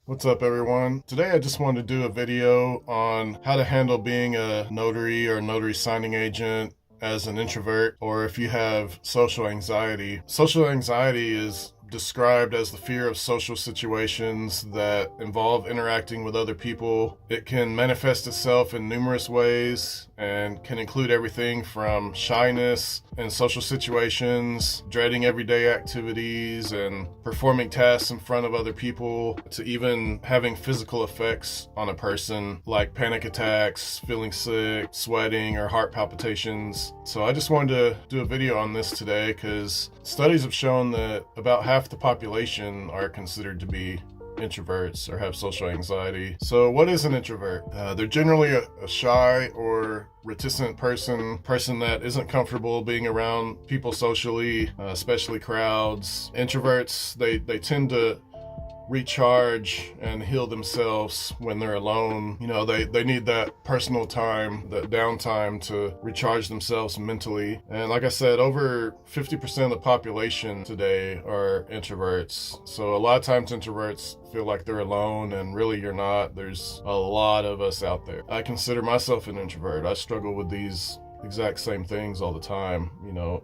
What's up, everyone? Today I just wanted to do a video on how to handle being a notary or notary signing agent as an introvert, or if you have social anxiety. Social anxiety is described as the fear of social situations that involve interacting with other people. It can manifest itself in numerous ways and can include everything from shyness in social situations, dreading everyday activities, and performing tasks in front of other people, to even having physical effects on a person like panic attacks, feeling sick, sweating, or heart palpitations. So I just wanted to do a video on this today because studies have shown that about half the population are considered to be introverts or have social anxiety. So what is an introvert? They're generally a shy or reticent person that isn't comfortable being around people socially, especially crowds. Introverts, they tend to recharge and heal themselves when they're alone. You know, they need that personal time, that downtime to recharge themselves mentally. And like I said, over 50% of the population today are introverts. So a lot of times introverts feel like they're alone, and really you're not. There's a lot of us out there. I consider myself an introvert. I struggle with these exact same things all the time. You know,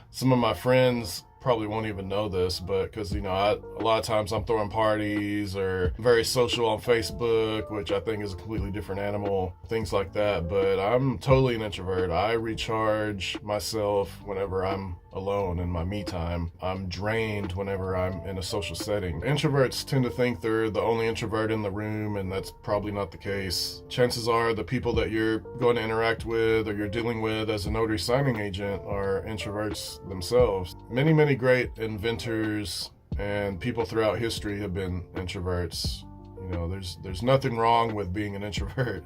some of my friends probably won't even know this, but because a lot of times I'm throwing parties or very social on Facebook, which I think is a completely different animal, things like that. But I'm totally an introvert. I recharge myself whenever I'm alone in my me time. I'm drained whenever I'm in a social setting. Introverts tend to think they're the only introvert in the room, and that's probably not the case. Chances are the people that you're going to interact with or you're dealing with as a notary signing agent are introverts themselves. Many great inventors and people throughout history have been introverts. You know, there's nothing wrong with being an introvert.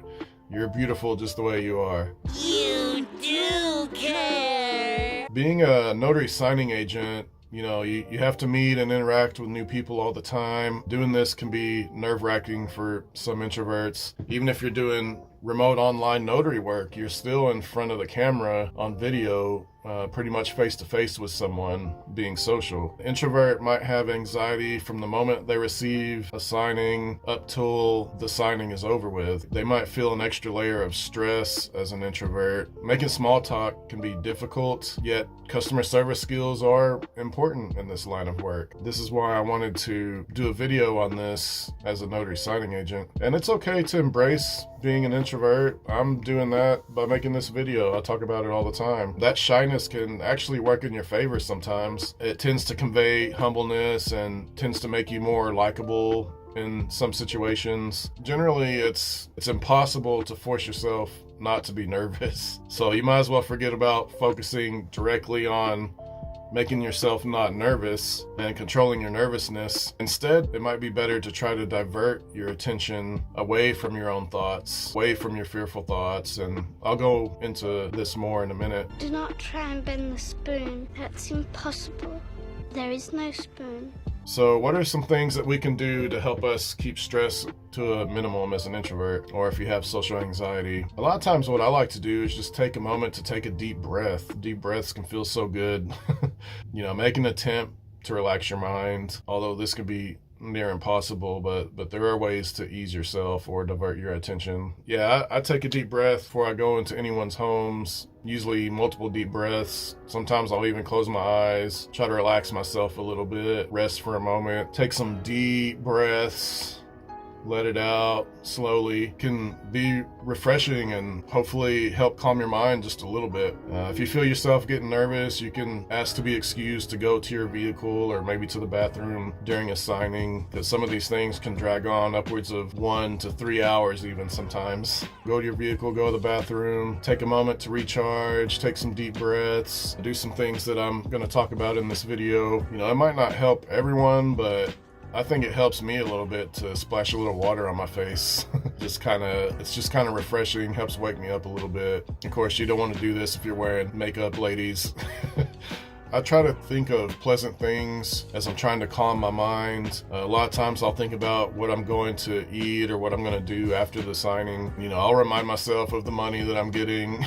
You're beautiful just the way you are. You do care. Being a notary signing agent, you have to meet and interact with new people all the time. Doing this can be nerve-wracking for some introverts. Even if you're doing remote online notary work, you're still in front of the camera on video, pretty much face-to-face with someone, being social. Introvert might have anxiety from the moment they receive a signing up till the signing is over with. They might feel an extra layer of stress as an introvert. Making small talk can be difficult, yet customer service skills are important in this line of work. This is why I wanted to do a video on this as a notary signing agent. And it's okay to embrace being an introvert. I'm doing that by making this video. I talk about it all the time. That shyness can actually work in your favor sometimes. It tends to convey humbleness and tends to make you more likable in some situations. Generally, it's impossible to force yourself not to be nervous. So you might as well forget about focusing directly on making yourself not nervous and controlling your nervousness. Instead, it might be better to try to divert your attention away from your own thoughts, away from your fearful thoughts, and I'll go into this more in a minute. Do not try and bend the spoon. That's impossible. There is no spoon. So what are some things that we can do to help us keep stress to a minimum as an introvert, or if you have social anxiety? A lot of times what I like to do is just take a moment to take a deep breath. Deep breaths can feel so good. Make an attempt to relax your mind, although this can be near impossible, but there are ways to ease yourself or divert your attention. Yeah, I take a deep breath before I go into anyone's homes, usually multiple deep breaths. Sometimes I'll even close my eyes, try to relax myself a little bit, rest for a moment, take some deep breaths, let it out slowly. Can be refreshing and hopefully help calm your mind just a little bit. If you feel yourself getting nervous, you can ask to be excused to go to your vehicle or maybe to the bathroom during a signing, because some of these things can drag on upwards of 1 to 3 hours even sometimes. Go to your vehicle, go to the bathroom, take a moment to recharge, take some deep breaths, do some things that I'm going to talk about in this video. It might not help everyone, but I think it helps me a little bit to splash a little water on my face. It's just kind of refreshing, helps wake me up a little bit. Of course, you don't want to do this if you're wearing makeup, ladies. I try to think of pleasant things as I'm trying to calm my mind. A lot of times I'll think about what I'm going to eat or what I'm going to do after the signing. I'll remind myself of the money that I'm getting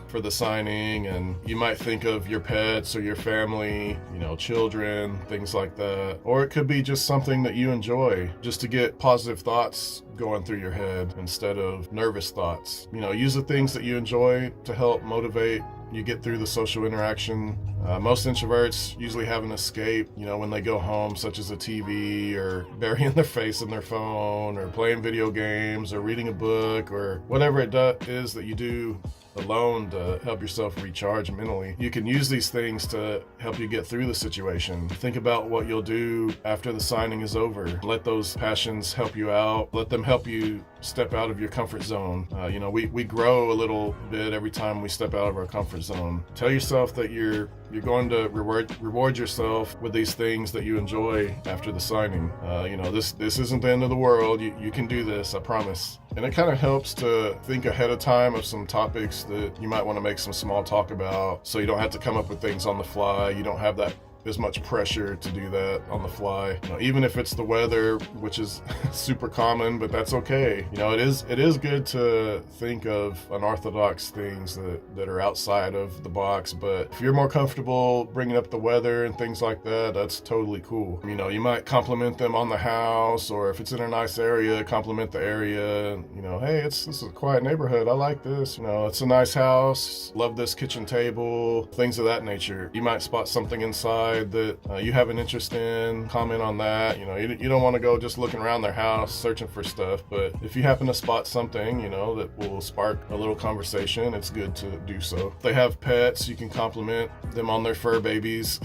for the signing, and you might think of your pets or your family, children, things like that. Or it could be just something that you enjoy, just to get positive thoughts going through your head instead of nervous thoughts. Use the things that you enjoy to help motivate you get through the social interaction. Most introverts usually have an escape, when they go home, such as a TV or burying their face in their phone or playing video games or reading a book or whatever it is that you do alone to help yourself recharge mentally. You can use these things to help you get through the situation. Think about what you'll do after the signing is over. Let those passions help you out. Let them help you step out of your comfort zone. We grow a little bit every time we step out of our comfort zone. Tell yourself that you're going to reward yourself with these things that you enjoy after the signing. This isn't the end of the world. You can do this, I promise. And it kind of helps to think ahead of time of some topics that you might want to make some small talk about, so you don't have to come up with things on the fly. You don't have that as much pressure to do that on the fly. Even if it's the weather, which is super common, but that's okay. It is good to think of unorthodox things that are outside of the box, but if you're more comfortable bringing up the weather and things like that, that's totally cool. You might compliment them on the house, or if it's in a nice area, compliment the area. Hey, this is a quiet neighborhood. I like this. It's a nice house. Love this kitchen table. Things of that nature. You might spot something inside that you have an interest in, comment on that. You don't want to go just looking around their house searching for stuff, but if you happen to spot something that will spark a little conversation, it's good to do so. If they have pets, you can compliment them on their fur babies.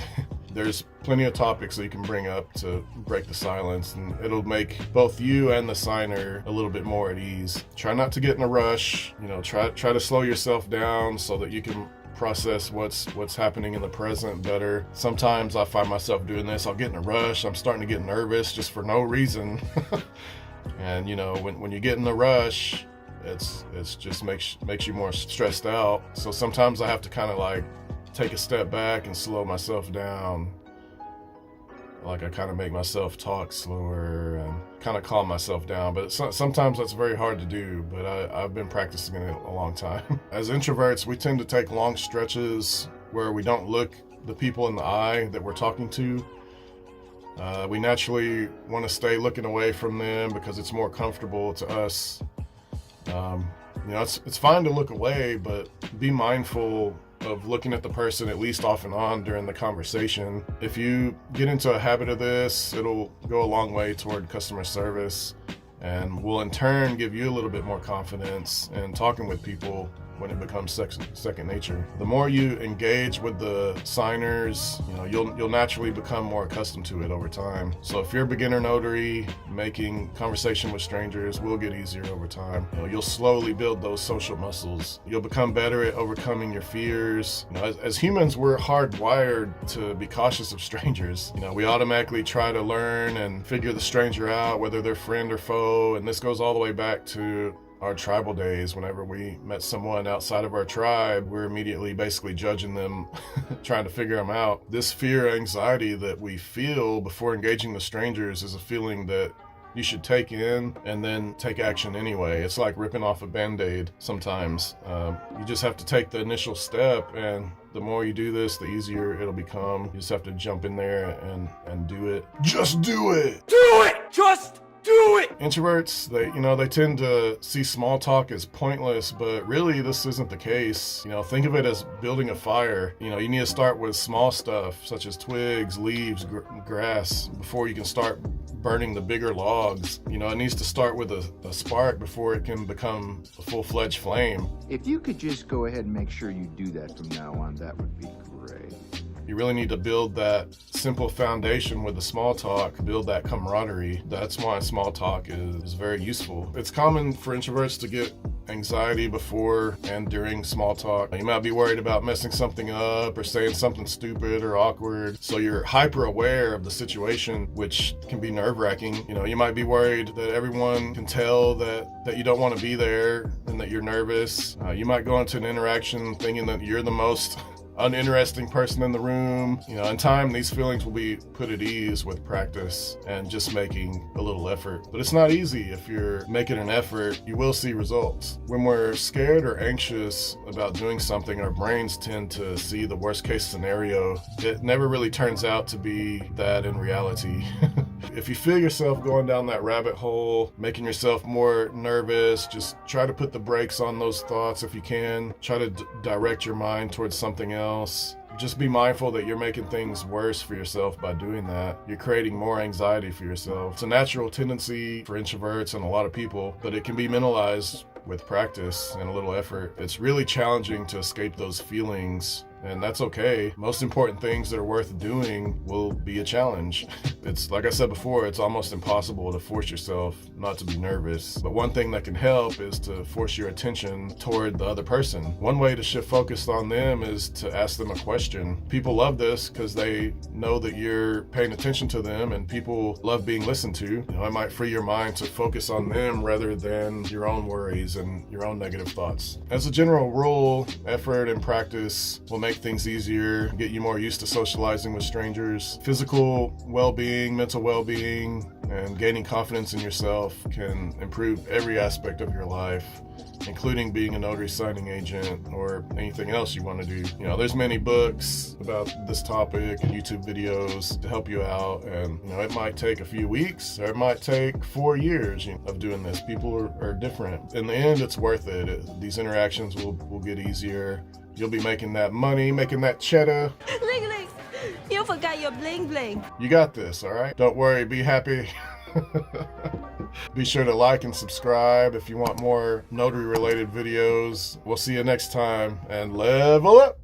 There's plenty of topics that you can bring up to break the silence, and it'll make both you and the signer a little bit more at ease. Try not to get in a rush. Try to slow yourself down so that you can process what's happening in the present better. Sometimes I find myself doing this. I'll get in a rush. I'm starting to get nervous just for no reason. And when you get in the rush, it's just makes you more stressed out. So sometimes I have to kind of take a step back and slow myself down. I kind of make myself talk slower and kind of calm myself down. But sometimes that's very hard to do, but I've been practicing it a long time. As introverts, we tend to take long stretches where we don't look the people in the eye that we're talking to. We naturally want to stay looking away from them because it's more comfortable to us. It's fine to look away, but be mindful of looking at the person at least off and on during the conversation. If you get into a habit of this, it'll go a long way toward customer service and will in turn give you a little bit more confidence in talking with people when it becomes second nature. The more you engage with the signers, you'll naturally become more accustomed to it over time. So if you're a beginner notary, making conversation with strangers will get easier over time. You'll slowly build those social muscles. You'll become better at overcoming your fears. As humans, we're hardwired to be cautious of strangers. We automatically try to learn and figure the stranger out, whether they're friend or foe. And this goes all the way back to our tribal days. Whenever we met someone outside of our tribe, we're immediately basically judging them, trying to figure them out. This fear, anxiety that we feel before engaging with strangers is a feeling that you should take in and then take action anyway. It's like ripping off a Band-Aid sometimes. You just have to take the initial step, and the more you do this, the easier it'll become. You just have to jump in there and do it. Just do it! Do it! Just do it! Introverts, they tend to see small talk as pointless, but really this isn't the case. Think of it as building a fire. You need to start with small stuff such as twigs, leaves, grass before you can start burning the bigger logs. It needs to start with a spark before it can become a full-fledged flame. If you could just go ahead and make sure you do that from now on, that would be great. You really need to build that simple foundation with the small talk, build that camaraderie. That's why small talk is very useful. It's common for introverts to get anxiety before and during small talk. You might be worried about messing something up or saying something stupid or awkward. So you're hyper aware of the situation, which can be nerve-wracking. You might be worried that everyone can tell that you don't want to be there and that you're nervous. You might go into an interaction thinking that you're the most uninteresting person in the room. In time, these feelings will be put at ease with practice and just making a little effort. But it's not easy. If you're making an effort, you will see results. When we're scared or anxious about doing something, our brains tend to see the worst case scenario. It never really turns out to be that in reality. If you feel yourself going down that rabbit hole, making yourself more nervous, just try to put the brakes on those thoughts if you can. Try to direct your mind towards something else. Just be mindful that you're making things worse for yourself by doing that. You're creating more anxiety for yourself. It's a natural tendency for introverts and a lot of people, but it can be mentalized with practice and a little effort. It's really challenging to escape those feelings, and that's okay. Most important things that are worth doing will be a challenge. It's like I said before, it's almost impossible to force yourself not to be nervous. But one thing that can help is to force your attention toward the other person. One way to shift focus on them is to ask them a question. People love this because they know that you're paying attention to them, and people love being listened to. It might free your mind to focus on them rather than your own worries and your own negative thoughts. As a general rule, effort and practice will make things easier, get you more used to socializing with strangers. Physical well-being, mental well-being, and gaining confidence in yourself can improve every aspect of your life, including being a notary signing agent or anything else you want to do. There's many books about this topic and YouTube videos to help you out, and it might take a few weeks or it might take 4 years of doing this. People are different. In the end, it's worth it. These interactions will get easier. You'll be making that money, making that cheddar. Ling Ling, you forgot your bling bling. You got this, all right? Don't worry, be happy. Be sure to like and subscribe if you want more notary related videos. We'll see you next time, and level up.